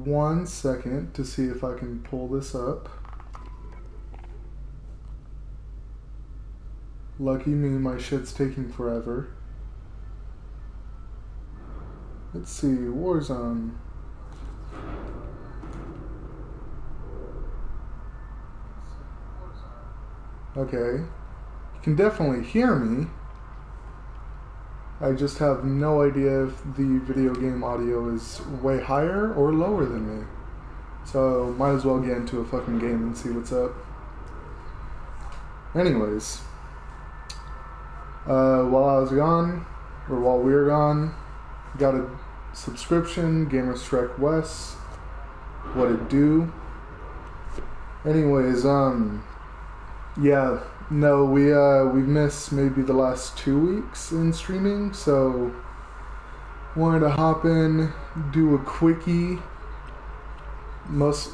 1 second to see if I can pull this up. Lucky me, my shit's taking forever. Let's see, Warzone. Okay. You can definitely hear me. I just have no idea if the video game audio is way higher or lower than me. So, might as well get into a fucking game and see what's up. Anyways. While I was gone, or while we were gone, got a subscription, Gamer Strike West. What it do? Anyways, yeah, no, we've missed maybe the last 2 weeks in streaming, so wanted to hop in, do a quickie. This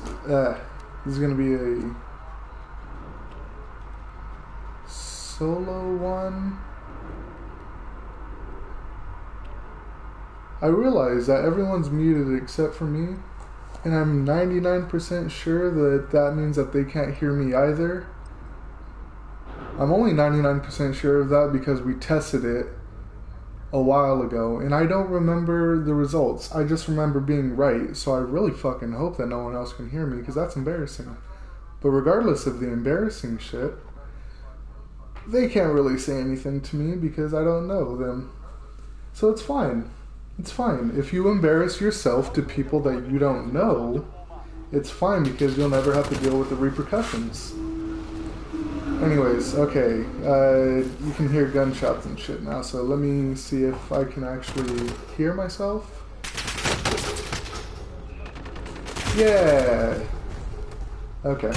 is gonna be a solo one. I realize that everyone's muted except for me, and I'm 99% sure that that means that they can't hear me either. I'm only 99% sure of that because we tested it a while ago, and I don't remember the results. I just remember being right, so I really fucking hope that no one else can hear me, because that's embarrassing. But regardless of the embarrassing shit, they can't really say anything to me because I don't know them. So it's fine. It's fine. If you embarrass yourself to people that you don't know, it's fine because you'll never have to deal with the repercussions. Anyways, okay, you can hear gunshots and shit now, so let me see if I can actually hear myself. Yeah! Okay.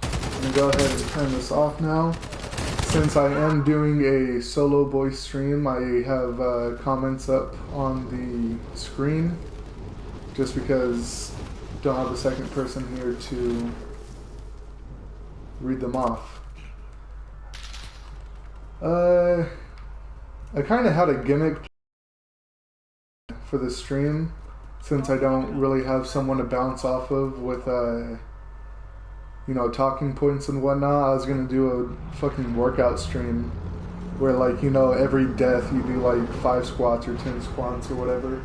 I'm gonna go ahead and turn this off now. Since I am doing a solo voice stream, I have comments up on the screen, just because I don't have a second person here to read them off. I kind of had a gimmick for the stream, since I don't really have someone to bounce off of with you know, talking points and whatnot. I was gonna do a fucking workout stream where, like, you know, every death you do like 5 squats or 10 squats or whatever.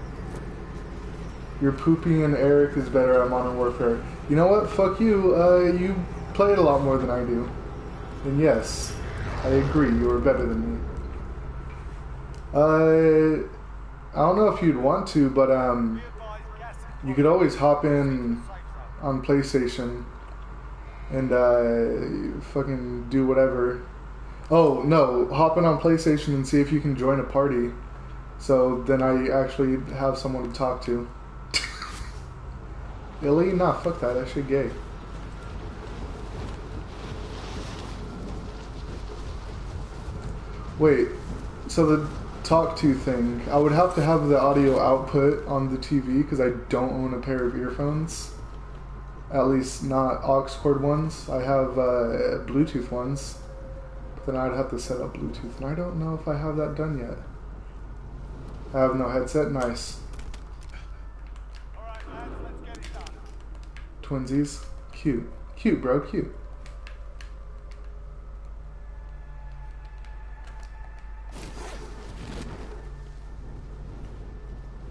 Your Poopy and Eric is better at Modern Warfare. You know what? Fuck you. You play it a lot more than I do. And yes, I agree. You are better than me. I don't know if you'd want to, but you could always hop in on PlayStation and fucking do whatever. Oh, no, hop in on PlayStation and see if you can join a party. So then I actually have someone to talk to. Illy? Nah, fuck that shit gay. Wait, so the talk to thing, I would have to have the audio output on the TV because I don't own a pair of earphones. At least not aux cord ones. I have Bluetooth ones. But then I'd have to set up Bluetooth, and I don't know if I have that done yet. I have no headset. Nice. Alright, lads, let's get it done. Twinsies. Cute. Cute, bro. Cute.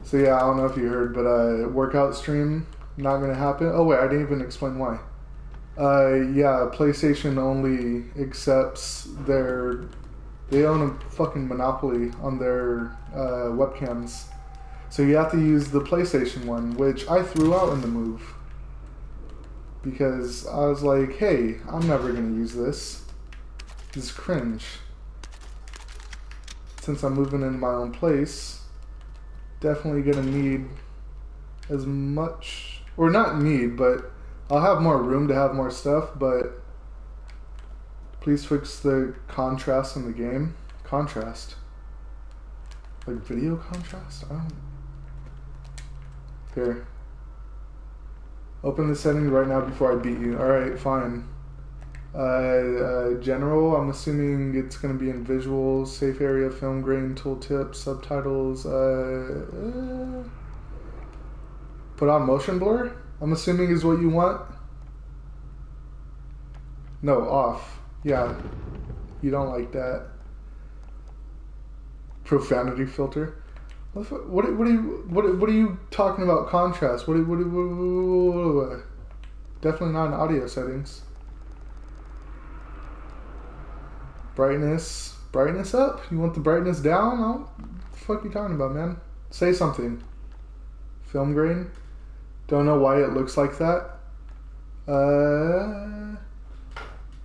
So yeah, I don't know if you heard, but workout stream not gonna happen. Oh wait, I didn't even explain why. Yeah, PlayStation only accepts they own a fucking monopoly on their webcams. So you have to use the PlayStation one, which I threw out in the move. Because I was like, hey, I'm never gonna use this. This is cringe. Since I'm moving in my own place, definitely gonna need as much, or not need, but I'll have more room to have more stuff, but please fix the contrast in the game. Contrast? Like video contrast? I don't... Here. Open the settings right now before I beat you. Alright, fine. General, I'm assuming it's going to be in visuals, safe area, film grain, tooltip, subtitles, Put on motion blur? I'm assuming is what you want? No, off. Yeah. You don't like that. Profanity filter? What are you talking about contrast? Definitely not in audio settings. Brightness. Brightness up? You want the brightness down? What the fuck are you talking about, man? Say something. Film grain? Don't know why it looks like that.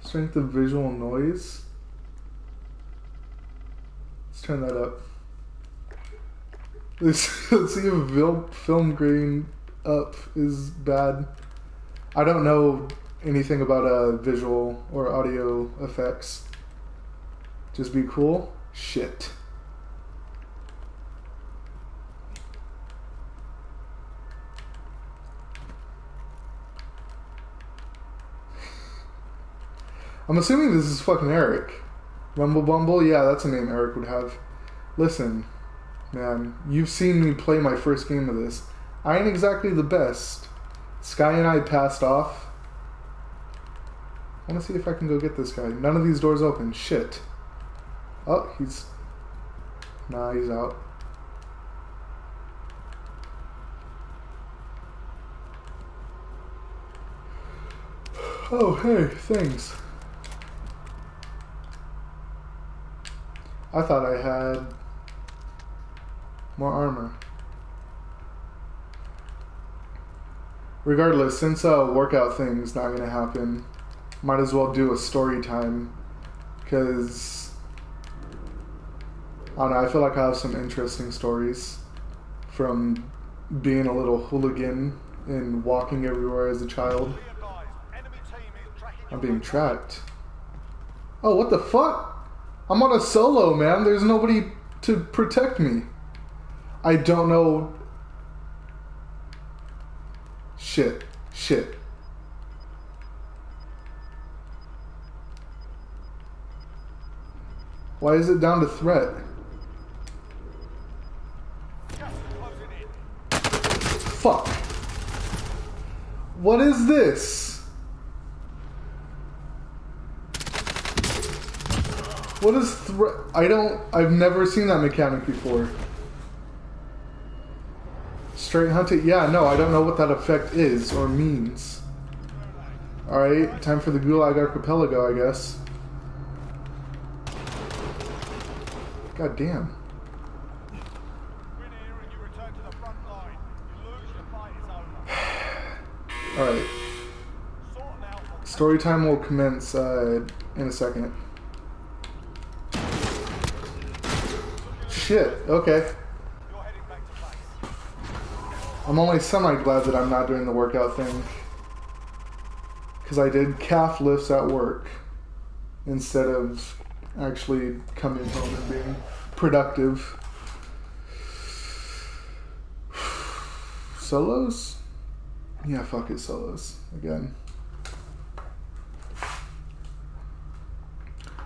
Strength of visual noise. Let's turn that up. Let's see if film grain up is bad. I don't know anything about visual or audio effects. Just be cool? Shit. I'm assuming this is fucking Eric. Rumble Bumble? Yeah, that's a name Eric would have. Listen, man, you've seen me play my first game of this. I ain't exactly the best. Sky and I passed off. I want to see if I can go get this guy. None of these doors open. Shit. Oh, he's... Nah, he's out. Oh, hey, thanks. I thought I had more armor. Regardless, since workout thing's not gonna happen, might as well do a story time, because I don't know, I feel like I have some interesting stories from being a little hooligan and walking everywhere as a child. I'm being tracked. Oh, what the fuck? I'm on a solo, man. There's nobody to protect me. I don't know. Shit. Shit. Why is it down to threat? Fuck. What is this? What is threat? I've never seen that mechanic before. Straight hunting? Yeah, no, I don't know what that effect is or means. Alright, time for the Gulag Archipelago, I guess. God damn. Alright. Story time will commence in a second. Shit, okay. I'm only semi-glad that I'm not doing the workout thing. Because I did calf lifts at work instead of actually coming home and being productive. Solos? Yeah, fuck it, solos. Again.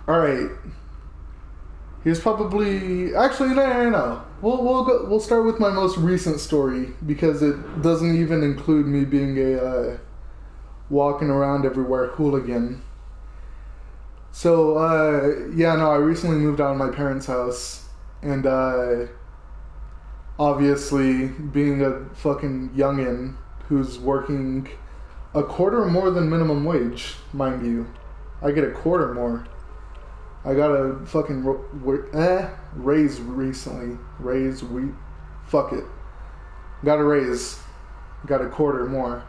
Alright. Here's probably... Actually, no. We'll start with my most recent story, because it doesn't even include me being a walking around everywhere hooligan. So, yeah, no, I recently moved out of my parents' house, and obviously, being a fucking youngin' who's working a quarter more than minimum wage, mind you. I get a quarter more. I got a fucking raise recently. Fuck it. Got a raise. Got a quarter more.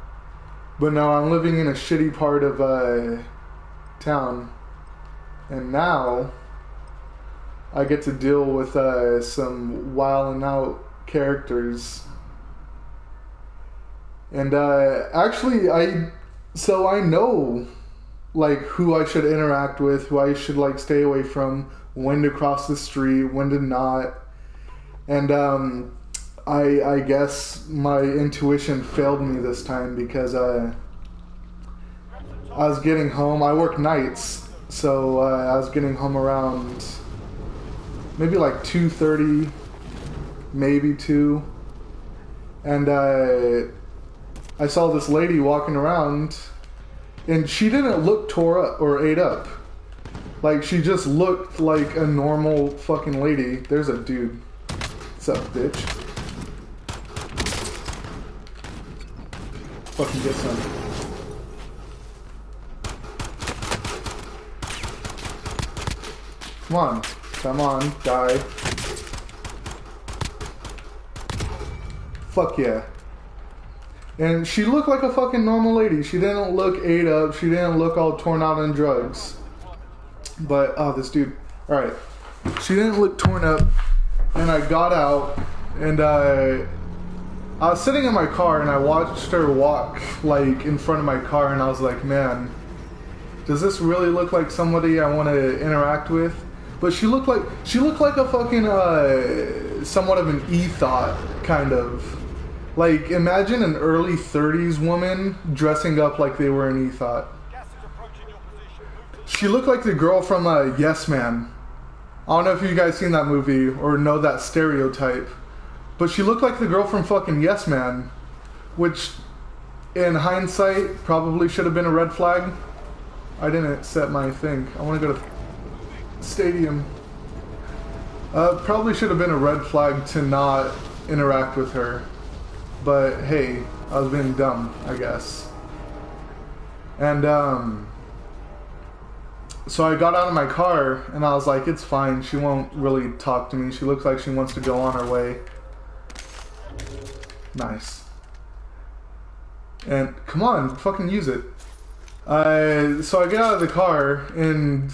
But now I'm living in a shitty part of town. And now I get to deal with some wilding out characters. And actually I know like who I should interact with, who I should like stay away from, when to cross the street, when to not. And I guess my intuition failed me this time, because I was getting home. I work nights, so I was getting home around maybe like 2:30, maybe 2. And I saw this lady walking around, and she didn't look tore up or ate up. Like, she just looked like a normal fucking lady. There's a dude. What's up, bitch? Fucking get some. Come on. Come on. Die. Fuck yeah. And she looked like a fucking normal lady. She didn't look ate up. She didn't look all torn out on drugs. But, oh, this dude. Alright. She didn't look torn up. And I got out. And I was sitting in my car and I watched her walk, like, in front of my car. And I was like, man, does this really look like somebody I want to interact with? But she looked like a fucking, somewhat of an e-thought, kind of. Like, imagine an early 30s woman dressing up like they were an e-thought. She looked like the girl from Yes Man. I don't know if you guys seen that movie or know that stereotype. But she looked like the girl from fucking Yes Man. Which, in hindsight, probably should have been a red flag. I didn't set my thing. I want to go to stadium. Probably should have been a red flag to not interact with her. But hey, I was being dumb, I guess. And so I got out of my car and I was like, it's fine, she won't really talk to me. She looks like she wants to go on her way. Nice. And come on, fucking use it. So I get out of the car and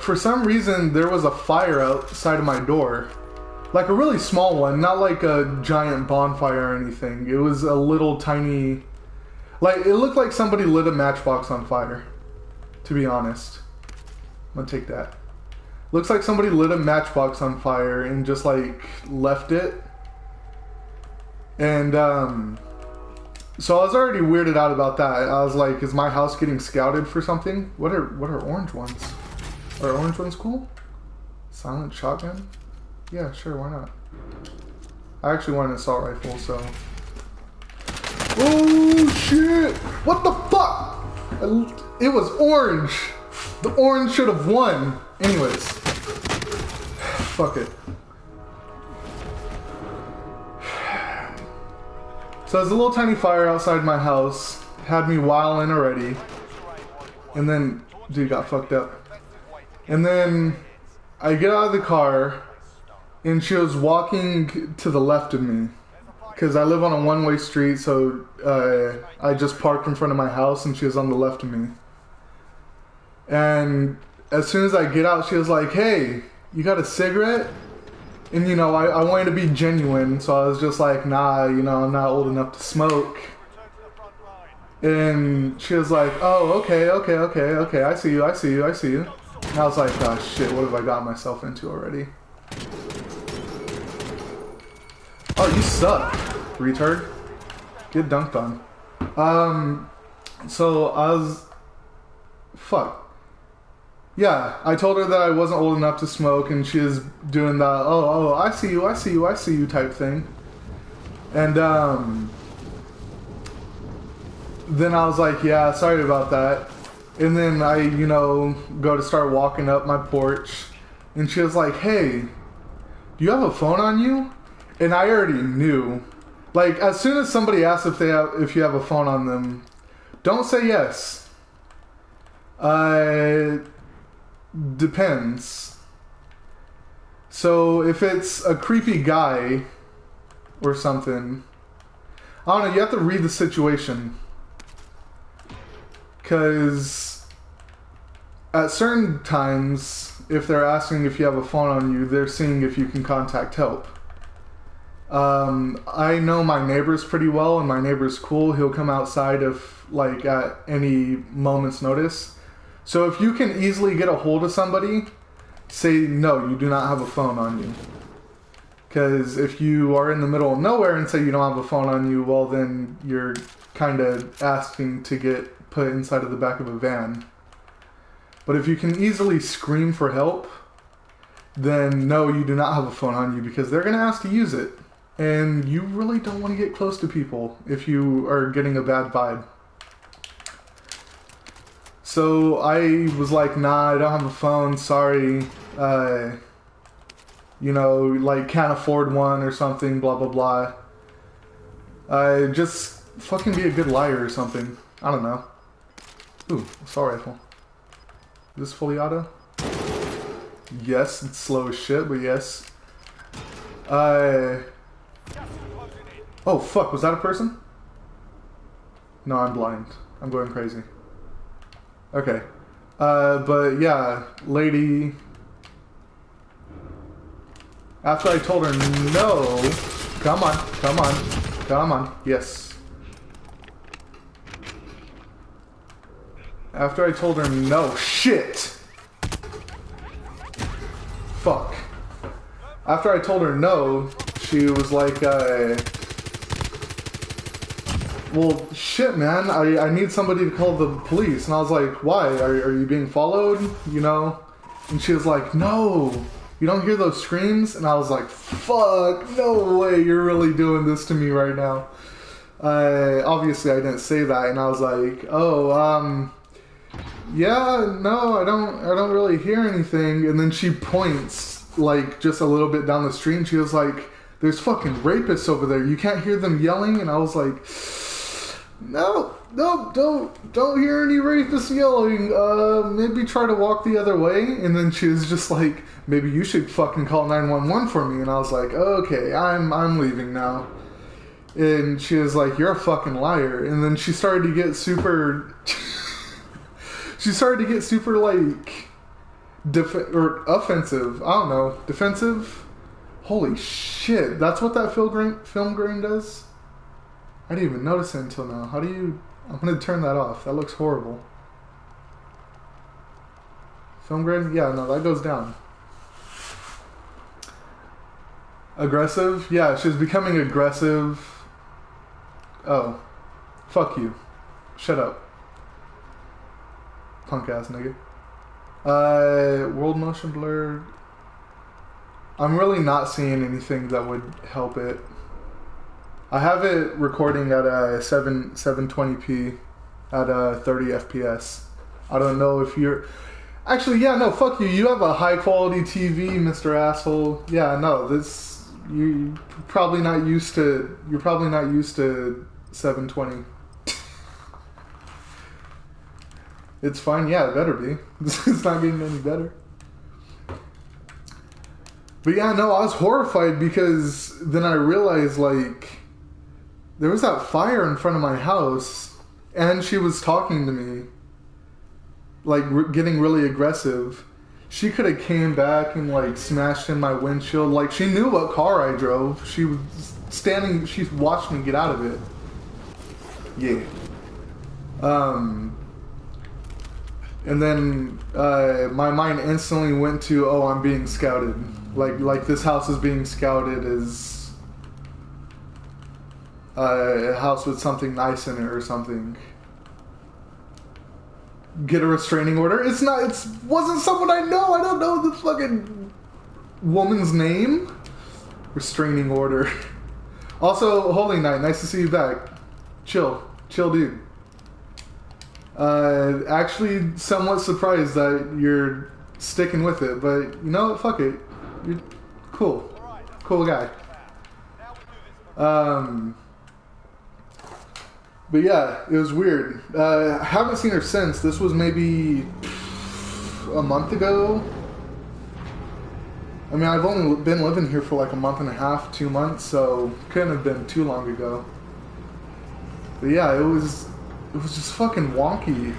for some reason there was a fire outside of my door. Like a really small one, not like a giant bonfire or anything. It was a little tiny, like it looked like somebody lit a matchbox on fire, to be honest. I'm gonna take that. Looks like somebody lit a matchbox on fire and just like left it. And so I was already weirded out about that. I was like, is my house getting scouted for something? What are orange ones? Are orange ones cool? Silent shotgun? Yeah, sure, why not? I actually want an assault rifle, so. Oh shit! What the fuck? It was orange. The orange should have won. Anyways, fuck it. So there's a little tiny fire outside my house. Had me wilding already. And then, dude got fucked up. And then I get out of the car and she was walking to the left of me. Because I live on a one-way street, so I just parked in front of my house and she was on the left of me. And as soon as I get out, she was like, hey, you got a cigarette? And, you know, I wanted to be genuine, so I was just like, nah, you know, I'm not old enough to smoke. And she was like, oh, okay, I see you. And I was like, oh shit, what have I got myself into already? Oh, you suck, retard. Get dunked on. So I was... Fuck. Yeah, I told her that I wasn't old enough to smoke, and she was doing that, oh, I see you type thing. And, then I was like, yeah, sorry about that. And then I, you know, go to start walking up my porch, and she was like, hey, do you have a phone on you? And I already knew. Like, as soon as somebody asks if you have a phone on them, don't say yes. Depends. So if it's a creepy guy or something, I don't know, you have to read the situation. Because at certain times, if they're asking if you have a phone on you, they're seeing if you can contact help. I know my neighbors pretty well, and my neighbor's cool. He'll come outside if, like, at any moment's notice. So if you can easily get a hold of somebody, say no, you do not have a phone on you. Because if you are in the middle of nowhere and say you don't have a phone on you, well then you're kind of asking to get put inside of the back of a van. But if you can easily scream for help, then no, you do not have a phone on you because they're going to ask to use it. And you really don't want to get close to people if you are getting a bad vibe. So I was like, nah, I don't have a phone, sorry. You know, like, can't afford one or something, blah, blah, blah. Just fucking be a good liar or something. I don't know. Ooh, assault rifle. Is this fully auto? Yes, it's slow as shit, but yes. Oh fuck, was that a person? No, I'm blind. I'm going crazy. Okay. But yeah, lady... After I told her no... Come on, come on, come on. Yes. After I told her no... Shit! Fuck. After I told her no, she was like, well, shit, man, I need somebody to call the police. And I was like, why? Are you being followed? You know? And she was like, no, you don't hear those screams? And I was like, fuck, no way, you're really doing this to me right now. Obviously I didn't say that, and I was like, oh, yeah, no, I don't really hear anything. And then she points, like, just a little bit down the street, and she was like, there's fucking rapists over there. You can't hear them yelling? And I was like, no, don't hear any rapists yelling. Maybe try to walk the other way. And then she was just like, maybe you should fucking call 911 for me. And I was like, okay, I'm leaving now. And she was like, you're a fucking liar. And then she started to get super... She started to get super, like, offensive. I don't know. Defensive? Holy shit. That's what that film grain does? I didn't even notice it until now. How do you... I'm going to turn that off. That looks horrible. Film grain? Yeah, no, that goes down. Aggressive? Yeah, she was becoming aggressive. Oh. Fuck you. Shut up. Punk ass nigga. World motion blur. I'm really not seeing anything that would help it. I have it recording at 720p at 30 FPS. I don't know if you're... Actually, yeah, no, fuck you. You have a high quality TV, Mr. Asshole. Yeah, no, this... You're probably not used to 720. It's fine, yeah, it better be. It's not getting any better. But yeah, no, I was horrified because then I realized, like, there was that fire in front of my house, and she was talking to me, like, getting really aggressive. She could have came back and, like, smashed in my windshield. Like, she knew what car I drove. She was standing, she watched me get out of it. Yeah. And then my mind instantly went to, oh, I'm being scouted. Like this house is being scouted as a house with something nice in it or something. Get a restraining order. It wasn't someone I know. I don't know the fucking woman's name. Restraining order. Also, Holy Knight, nice to see you back. Chill, dude. Actually, somewhat surprised that you're sticking with it, but you know what? Fuck it. You're cool. Cool guy. But yeah, it was weird. I haven't seen her since. This was maybe a month ago. I mean, I've only been living here for like a month and a half, 2 months, so couldn't have been too long ago. But yeah, it was just fucking wonky.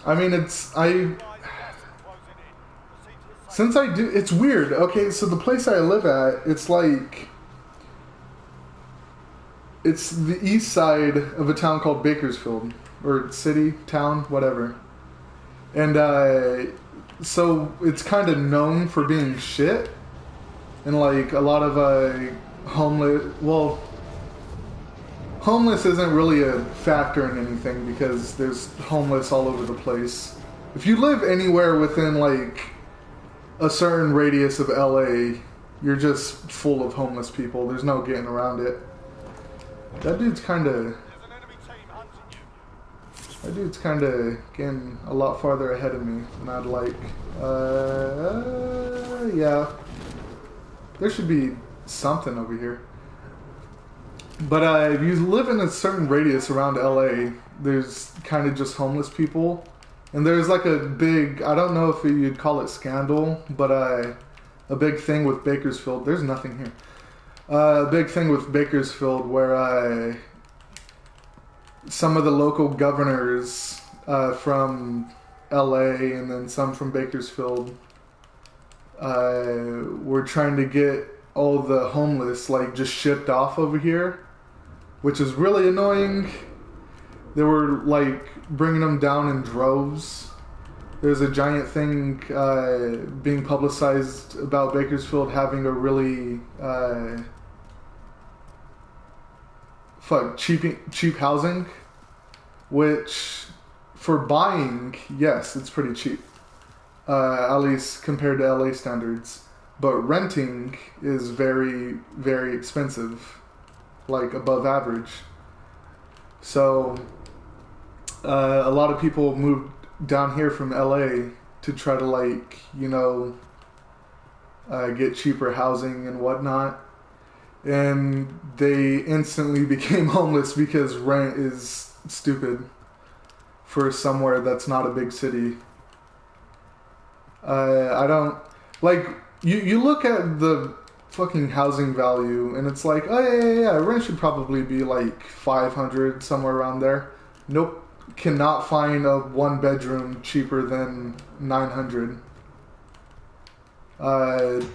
I mean, it's weird. Okay, so the place I live at, it's like, it's the east side of a town called Bakersfield, or city, town, whatever. And so it's kind of known for being shit, and like a lot of homeless, well, homeless isn't really a factor in anything because there's homeless all over the place. If you live anywhere within like a certain radius of LA, you're just full of homeless people. There's no getting around it. That dude's kind of getting a lot farther ahead of me than I'd like. Yeah. There should be something over here. But if you live in a certain radius around LA, there's kind of just homeless people. And there's like a big, I don't know if you'd call it scandal, but a big thing with Bakersfield. There's nothing here. A big thing with Bakersfield where some of the local governors from LA and then some from Bakersfield were trying to get all the homeless like just shipped off over here, which is really annoying. They were like bringing them down in droves. There's a giant thing being publicized about Bakersfield having a really cheap housing, which for buying, yes, it's pretty cheap, at least compared to LA standards. But renting is very, very expensive, like above average. So a lot of people moved down here from LA to try to like, you know, get cheaper housing and whatnot. And they instantly became homeless because rent is stupid for somewhere that's not a big city. I don't like you look at the fucking housing value and it's like, oh yeah, rent should probably be like 500, somewhere around there. Nope. Cannot find a 1-bedroom cheaper than 900.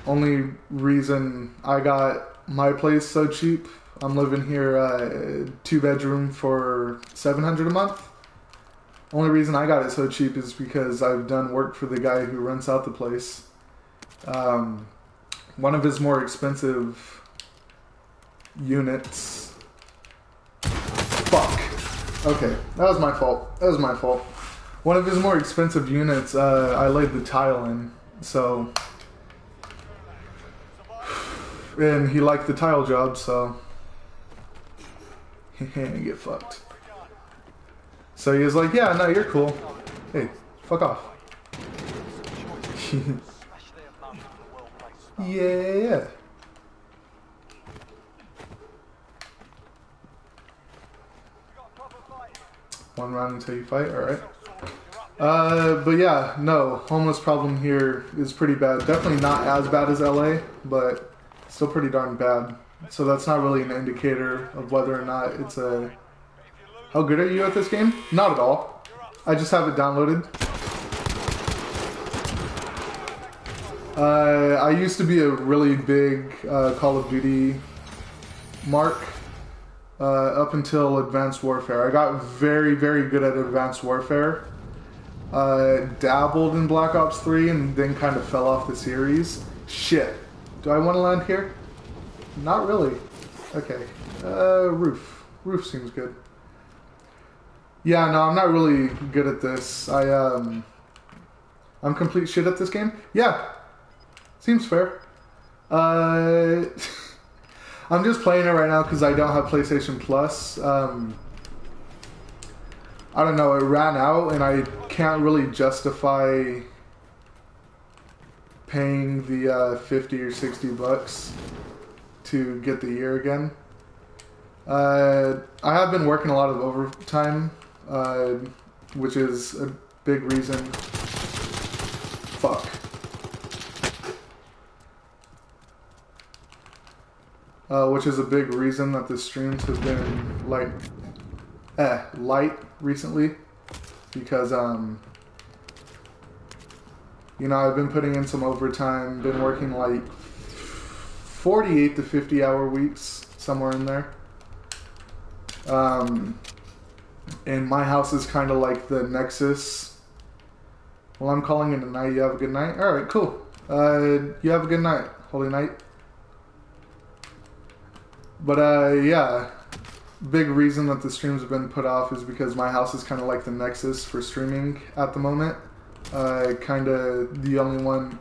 Only reason I got my place so cheap, I'm living here 2-bedroom for 700 a month. Only reason I got it so cheap is because I've done work for the guy who rents out the place. One of his more expensive units. Fuck. Okay, that was my fault. One of his more expensive units, I laid the tile in, so... And he liked the tile job, so... Get fucked. So he was like, yeah, no, you're cool. Hey, fuck off. Yeah. One round until you fight, alright. But yeah, no, homeless problem here is pretty bad. Definitely not as bad as LA, but still pretty darn bad. So that's not really an indicator of whether or not it's a... How good are you at this game? Not at all. I just have it downloaded. I used to be a really big Call of Duty mark up until Advanced Warfare. I got very, very good at Advanced Warfare. Dabbled in Black Ops 3 and then kind of fell off the series. Shit. Do I want to land here? Not really. Okay. Roof. Roof seems good. Yeah, no, I'm not really good at this. I'm complete shit at this game. Yeah. Seems fair. I'm just playing it right now because I don't have PlayStation Plus. I don't know, it ran out and I can't really justify paying the 50 or 60 bucks to get the year again. I have been working a lot of overtime, which is a big reason. Fuck. Which is a big reason that the streams have been like light recently, because you know, I've been putting in some overtime, been working like 48 to 50 hour weeks, somewhere in there. And my house is kind of like the nexus. Well, I'm calling it a night. You have a good night? Alright, cool. You have a good night, Holy Night. But yeah, big reason that the streams have been put off is because my house is kind of like the nexus for streaming at the moment. Kind of the only one.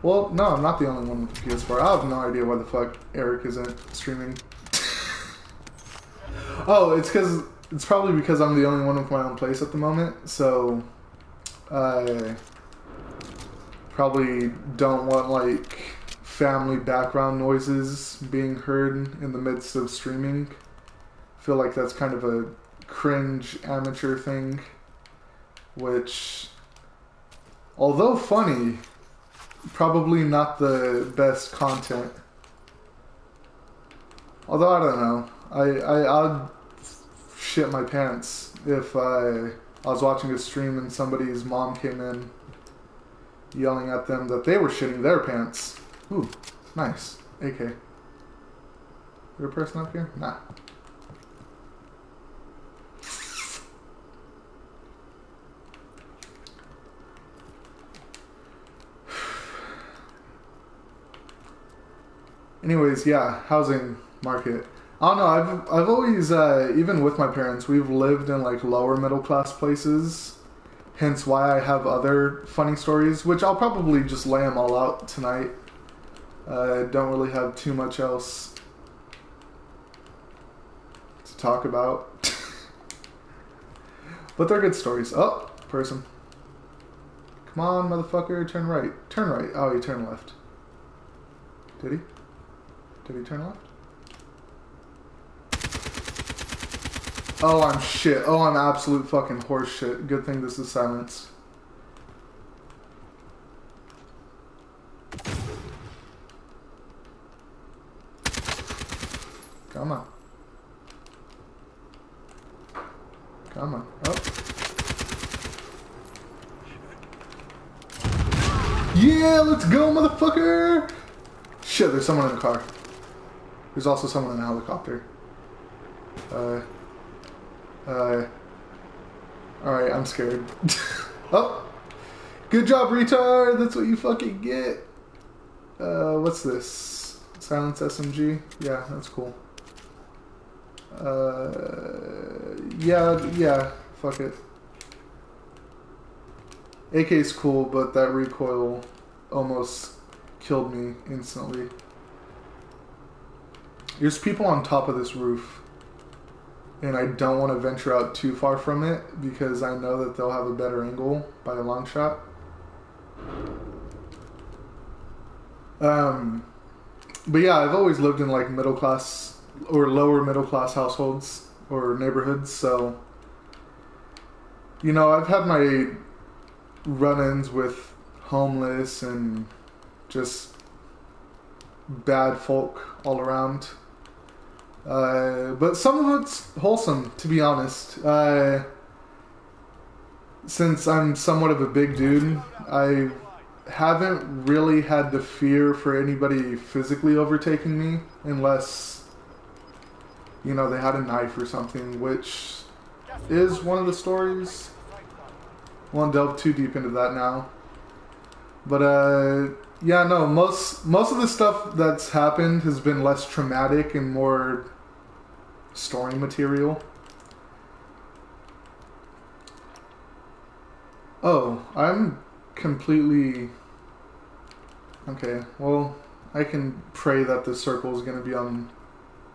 Well, no, I'm not the only one with the PS4. I have no idea why the fuck Eric isn't streaming. Oh, it's probably because I'm the only one with my own place at the moment. So I probably don't want like family background noises being heard in the midst of streaming. I feel like that's kind of a cringe amateur thing, which, although funny, probably not the best content. Although I don't know, I'd shit my pants if I was watching a stream and somebody's mom came in yelling at them that they were shitting their pants. Ooh, nice. AK. Is there a person up here? Nah. Anyways, yeah, housing market. I don't know, I've always, even with my parents, we've lived in like lower middle class places. Hence why I have other funny stories, which I'll probably just lay them all out tonight. I don't really have too much else to talk about. But they're good stories. Oh, person. Come on, motherfucker, turn right. Turn right. Oh, he turned left. Did he? Did he turn left? Oh, I'm shit. Oh, I'm absolute fucking horse shit. Good thing this is silence. Come on. Come on. Oh. Yeah, let's go, motherfucker! Shit, there's someone in the car. There's also someone in a helicopter. Alright, I'm scared. Oh! Good job, retard! That's what you fucking get! What's this? Silence SMG? Yeah, that's cool. Yeah, fuck it. AK's cool, but that recoil almost killed me instantly. There's people on top of this roof, and I don't want to venture out too far from it because I know that they'll have a better angle by a long shot. But yeah, I've always lived in like middle class or lower middle class households or neighborhoods, so you know, I've had my run-ins with homeless and just bad folk all around. But some of it's wholesome, to be honest. Since I'm somewhat of a big dude, I haven't really had to fear for anybody physically overtaking me unless, you know, they had a knife or something, which is one of the stories. Won't delve too deep into that now. But yeah, no, most of the stuff that's happened has been less traumatic and more story material. Oh, I'm completely... Okay, well, I can pray that the circle is going to be on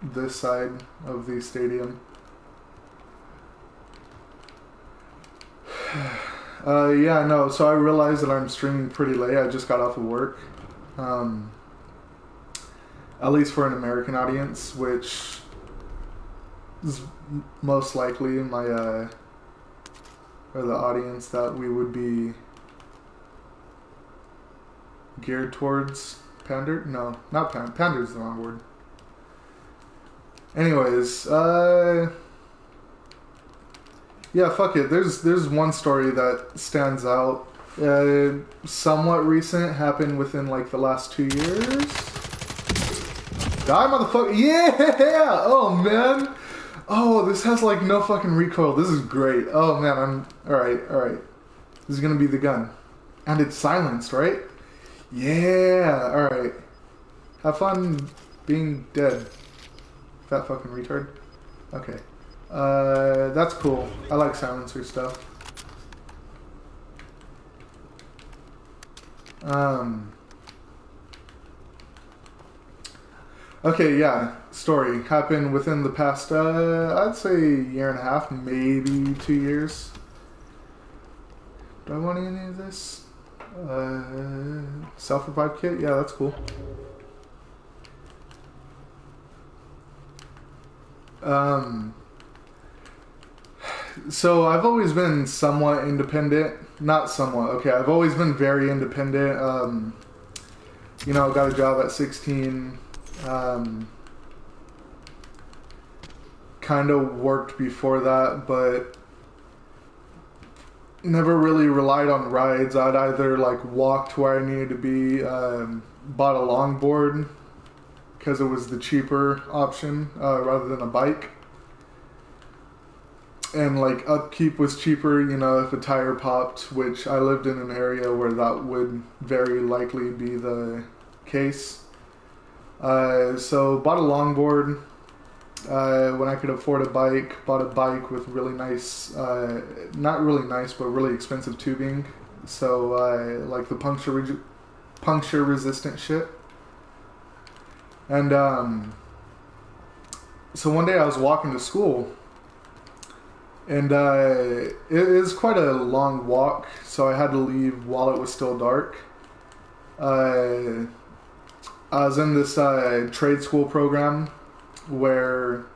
this side of the stadium. Yeah, no, so I realized that I'm streaming pretty late. I just got off of work. At least for an American audience, which is most likely my, or the audience that we would be geared towards. Pander? No, not pander. Pander's the wrong word. Anyways, yeah, fuck it. There's one story that stands out. Somewhat recent, happened within like the last 2 years. Die, motherfucker! Yeah! Oh man! Oh, this has like no fucking recoil. This is great. Oh man, I'm alright. This is gonna be the gun, and it's silenced, right? Yeah. All right. Have fun being dead. Fat fucking retard. Okay. That's cool. I like silencer stuff. Okay, yeah. Story happened within the past, I'd say year and a half, maybe 2 years. Do I want any of this? Self-revive kit? Yeah, that's cool. So I've always been somewhat independent. Not somewhat, okay. I've always been very independent. You know, got a job at 16. Kind of worked before that, but never really relied on rides. I'd either like walk to where I needed to be, bought a longboard because it was the cheaper option rather than a bike. And like upkeep was cheaper, you know, if a tire popped, which I lived in an area where that would very likely be the case. So bought a longboard when I could afford a bike. Bought a bike with really nice, not really nice, but really expensive tubing. So like the puncture resistant shit. And so one day I was walking to school. And it is quite a long walk, so I had to leave while it was still dark. I was in this trade school program where